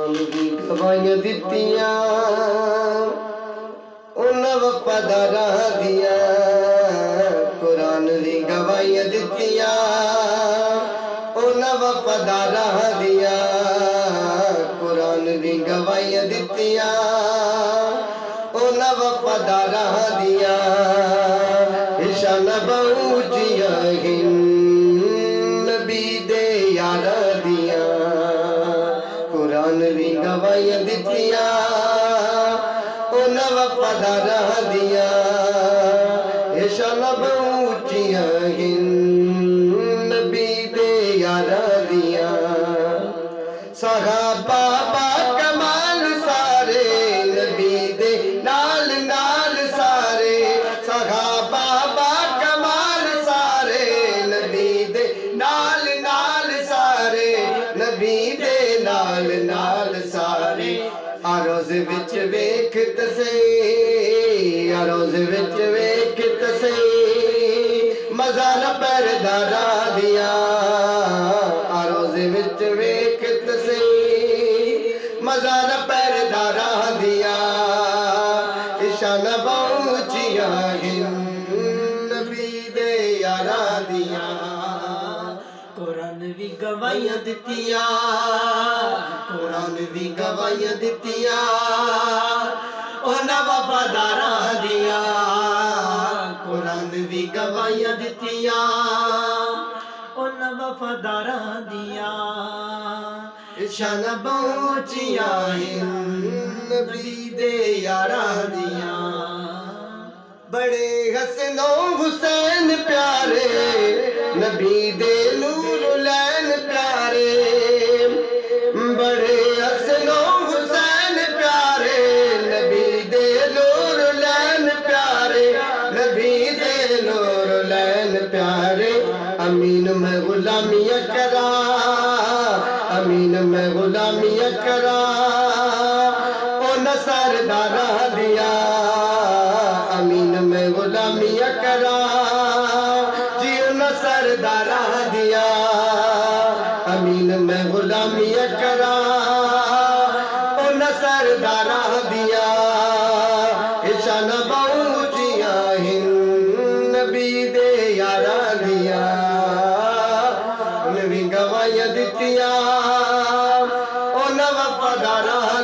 दी गवाइयां दित्तियां उन्हां वफादारां दियां। कुरान दी गवाइयां दित्तियां उन्हां वफादारां दियां। कुरान दी गवाइयां दित्तियां उन्हां वफादारां दियां। शानां बहुजियां नबी दे यारां दियां। कुरान दी गवाइयां दित्तियां उन्हां वफादारां दियां। शानां बहुजियां नबी दे यारां दियां। सहाबा कमाल सारे नबी दे नाल नाल सारे। सहाबा कमाल सारे नबी दे नाल नाल सारे। नबी दे नाल नाल सारे। अरोज विच वेख तसे अरोज विच वेख तसे मज़ार पैरदारां दियां। अरोज विच वेख तसे मज़ार पैरदारां दियां। शानां बहुजियां नबी दे यारां दियां। कुरान दी गवाइयां दित्तियां कुरान दी गवाइयां दित्तियां उन्हां वफादारां दियां। कुरान दी गवाइयां दित्तियां उन्हां वफादारां दियां। शानां बहुजियां नबी दे यारां दियां। बड़े हसनो हुसैन प्यारे नबी दे नूर लैन प्यारे। बड़े हसनो हुसैन प्यारे नबी दे नूर लैन प्यारे। नबी दे नूर लैन प्यारे। अमीन मैं गुलामियां करा अमीन मैं गुलामियां करा उन्हां सरदारां दियां। अमीन मैं गुलामियां करा जी उन्हां सरदारां दियां। अमीन मैं गुलामियां करा उन्हां सरदारां दियां। शानां बहुजियां नबी दे यारां दियां। नबी गवाइयां दित्तियां उन्हां वफादारां